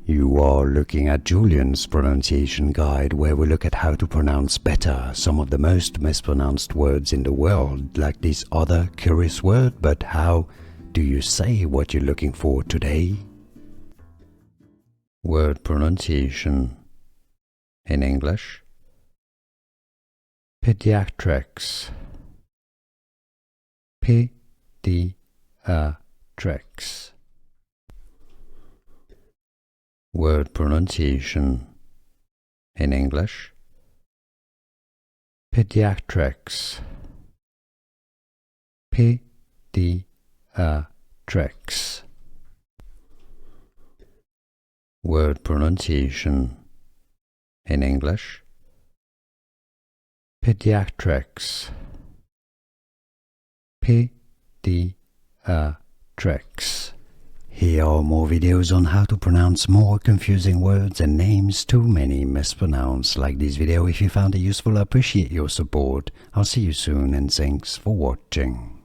You are looking at Julian's pronunciation guide, where we look at how to pronounce better some of the most mispronounced words in the world, like this other curious word. But how do you say what you're looking for today? Word pronunciation in English: pediatrics. Pediatrics. Word pronunciation in English: pediatrics. Pediatrics. Word pronunciation in English: pediatrics. Paediatrics. Here are more videos on how to pronounce more confusing words and names too many mispronounced. Like this video if you found it useful. I appreciate your support. I'll see you soon and thanks for watching.